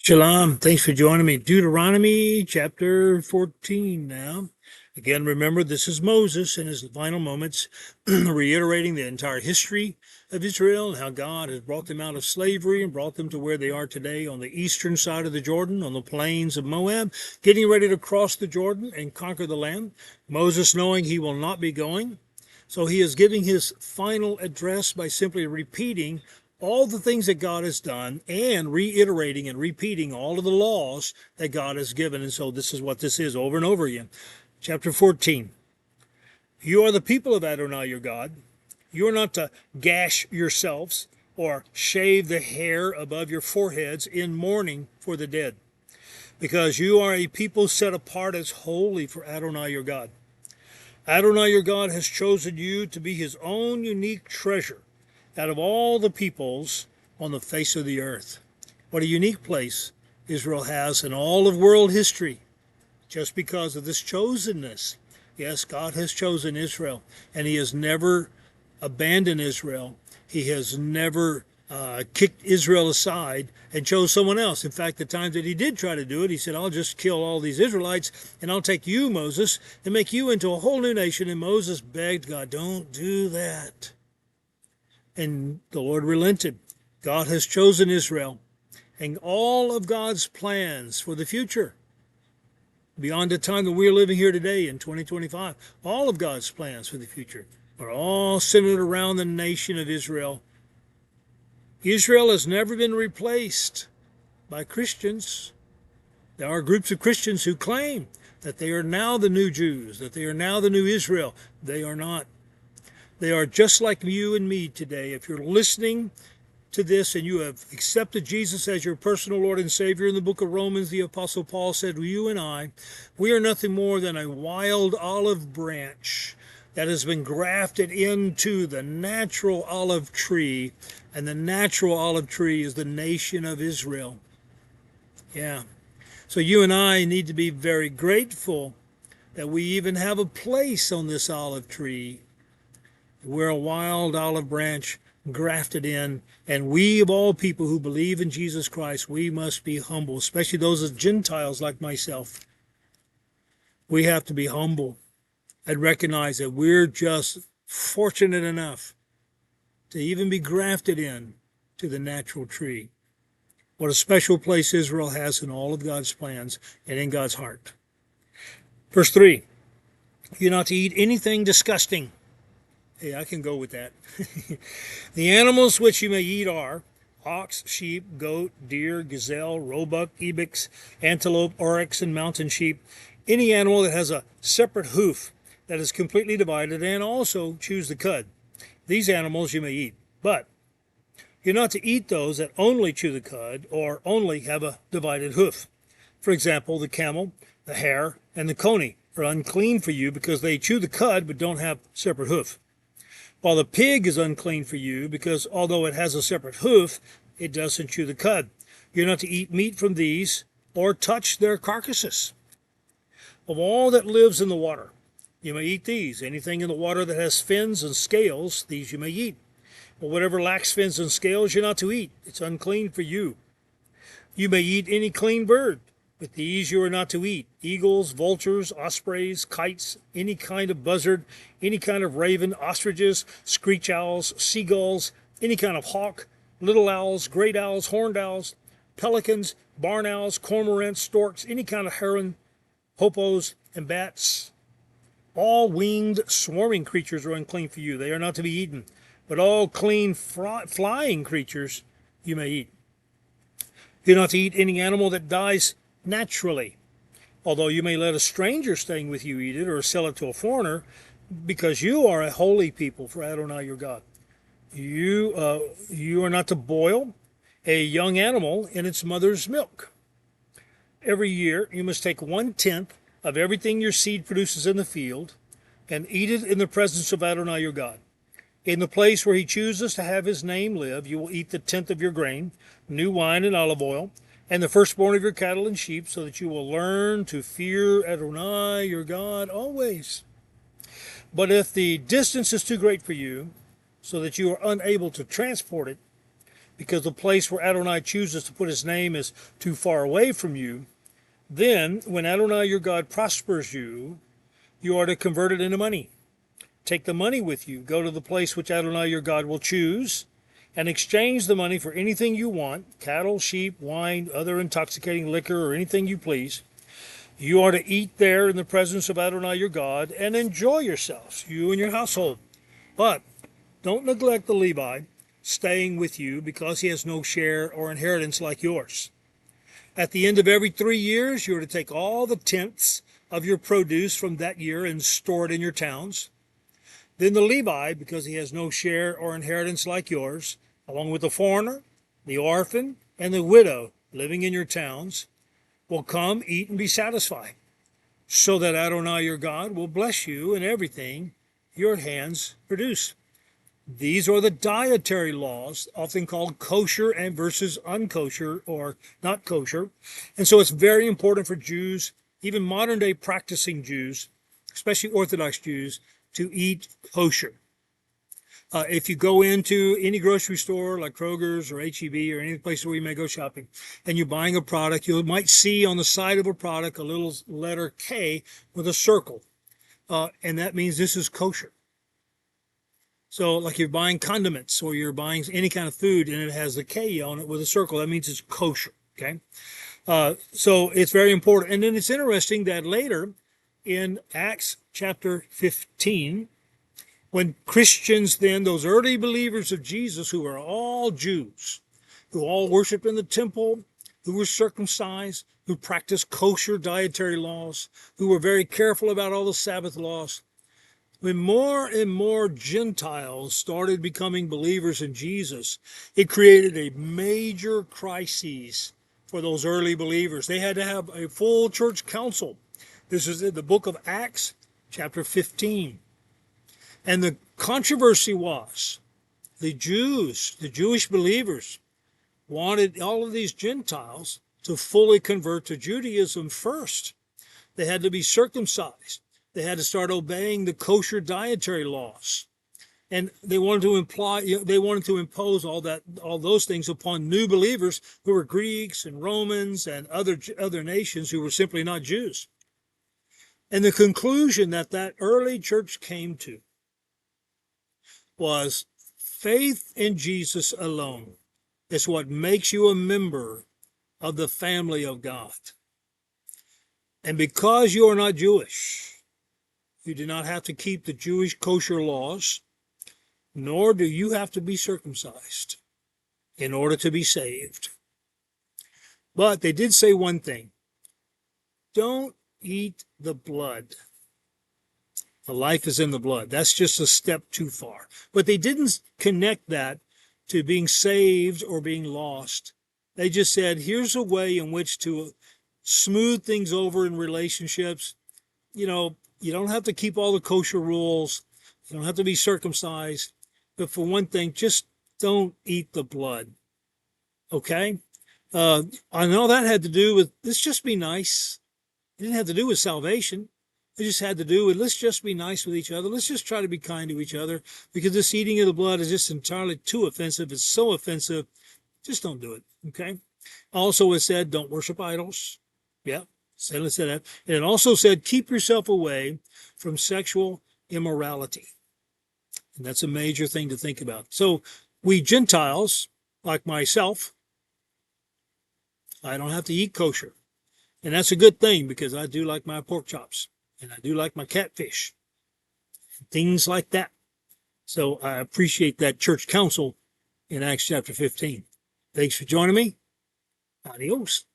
Shalom. Thanks for joining me. Deuteronomy chapter 14 now. Again, remember, this is Moses in his final moments, reiterating the entire history of Israel and how God has brought them out of slavery and brought them to where they are today on the eastern side of the Jordan, on the plains of Moab, getting ready to cross the Jordan and conquer the land. Moses knowing he will not be going. So he is giving his final address by simply repeating all the things that God has done and reiterating and repeating all of the laws that God has given. And so this is what this is over and over again. Chapter 14. You are the people of Adonai your God. You are not to gash yourselves or shave the hair above your foreheads in mourning for the dead, because you are a people set apart as holy for Adonai your God. Adonai your God has chosen you to be his own unique treasure out of all the peoples on the face of the earth. What a unique place Israel has in all of world history, just because of this chosenness. Yes, God has chosen Israel, and he has never abandoned Israel. He has never kicked Israel aside and chose someone else. In fact, the times that he did try to do it, he said, I'll just kill all these Israelites, and I'll take you, Moses, and make you into a whole new nation. And Moses begged God, don't do that. And the Lord relented. God has chosen Israel, and all of God's plans for the future, beyond the time that we're living here today in 2025, all of God's plans for the future are all centered around the nation of Israel. Israel has never been replaced by Christians. There are groups of Christians who claim that they are now the new Jews, that they are now the new Israel. They are not. They are just like you and me today. If you're listening to this and you have accepted Jesus as your personal Lord and Savior, in the book of Romans, the Apostle Paul said, you and I, we are nothing more than a wild olive branch that has been grafted into the natural olive tree, and the natural olive tree is the nation of Israel. Yeah. So you and I need to be very grateful that we even have a place on this olive tree. We're a wild olive branch grafted in, and we of all people who believe in Jesus Christ, we must be humble, especially those as Gentiles like myself. We have to be humble and recognize that we're just fortunate enough to even be grafted in to the natural tree. What a special place Israel has in all of God's plans and in God's heart. Verse 3, you're not to eat anything disgusting. Hey, I can go with that. The animals which you may eat are ox, sheep, goat, deer, gazelle, roebuck, ibex, antelope, oryx, and mountain sheep. Any animal that has a separate hoof that is completely divided, and also chews the cud. These animals you may eat, but you're not to eat those that only chew the cud or only have a divided hoof. For example, the camel, the hare, and the coney are unclean for you because they chew the cud but don't have separate hoof. While the pig is unclean for you because although it has a separate hoof, it doesn't chew the cud. You're not to eat meat from these or touch their carcasses. Of all that lives in the water, you may eat these. Anything in the water that has fins and scales, these you may eat. But whatever lacks fins and scales, you're not to eat. It's unclean for you. You may eat any clean bird, but these you are not to eat. Eagles, vultures, ospreys, kites, any kind of buzzard, any kind of raven, ostriches, screech owls, seagulls, any kind of hawk, little owls, great owls, horned owls, pelicans, barn owls, cormorants, storks, any kind of heron, hoopoes, and bats. All winged, swarming creatures are unclean for you. They are not to be eaten. But all clean, flying creatures you may eat. You're not to eat any animal that dies naturally, although you may let a stranger staying with you eat it or sell it to a foreigner, because you are a holy people for Adonai your God. You are not to boil a young animal in its mother's milk. Every year you must take 1/10 of everything your seed produces in the field and eat it in the presence of Adonai your God. In the place where he chooses to have his name live, you will eat the 10th of your grain, new wine and olive oil, and the firstborn of your cattle and sheep, so that you will learn to fear Adonai your God always. But if the distance is too great for you, so that you are unable to transport it, because the place where Adonai chooses to put his name is too far away from you, then when Adonai your God prospers you, you are to convert it into money. Take the money with you, go to the place which Adonai your God will choose, and exchange the money for anything you want, cattle, sheep, wine, other intoxicating liquor, or anything you please. You are to eat there in the presence of Adonai your God and enjoy yourselves, you and your household. But don't neglect the Levi staying with you because he has no share or inheritance like yours. At the end of every 3 years, you are to take all the tenths of your produce from that year and store it in your towns. Then the Levi, because he has no share or inheritance like yours, along with the foreigner, the orphan, and the widow living in your towns, will come, eat, and be satisfied, so that Adonai your God will bless you in everything your hands produce. These are the dietary laws, often called kosher and versus unkosher or not kosher. And so it's very important for Jews, even modern day practicing Jews, especially Orthodox Jews, to eat kosher. If you go into any grocery store like Kroger's or H-E-B or any place where you may go shopping, and you're buying a product, you might see on the side of a product a little letter K with a circle, and that means this is kosher. So like you're buying condiments or you're buying any kind of food and it has the K on it with a circle, that means it's kosher, okay? So it's very important. And then it's interesting that later in Acts chapter 15, when Christians then, those early believers of Jesus who were all Jews, who all worshiped in the temple, who were circumcised, who practiced kosher dietary laws, who were very careful about all the Sabbath laws, when more and more Gentiles started becoming believers in Jesus, it created a major crisis for those early believers. They had to have a full church council. This is in the book of Acts, chapter 15. And the controversy was the Jews, the Jewish believers, wanted all of these Gentiles to fully convert to Judaism first. They had to be circumcised. They had to start obeying the kosher dietary laws. And they wanted to impose all those things upon new believers who were Greeks and Romans and other nations who were simply not Jews. And the conclusion that early church came to was faith in Jesus alone is what makes you a member of the family of God. And because you are not Jewish, you do not have to keep the Jewish kosher laws, nor do you have to be circumcised in order to be saved. But they did say one thing: don't eat the blood. The life is in the blood. That's just a step too far. But they didn't connect that to being saved or being lost. They just said, here's a way in which to smooth things over in relationships. You know, you don't have to keep all the kosher rules. You don't have to be circumcised. But for one thing, just don't eat the blood. Okay? I know that had to do with, let's just be nice. It didn't have to do with salvation. It just had to do with, let's just be nice with each other. Let's just try to be kind to each other, because this eating of the blood is just entirely too offensive. It's so offensive. Just don't do it. Okay? Also, it said, don't worship idols. Yeah, it said that. And it also said, keep yourself away from sexual immorality. And that's a major thing to think about. So we Gentiles, like myself, I don't have to eat kosher. And that's a good thing, because I do like my pork chops. And I do like my catfish, things like that. So I appreciate that church council in Acts chapter 15. Thanks for joining me. Adios.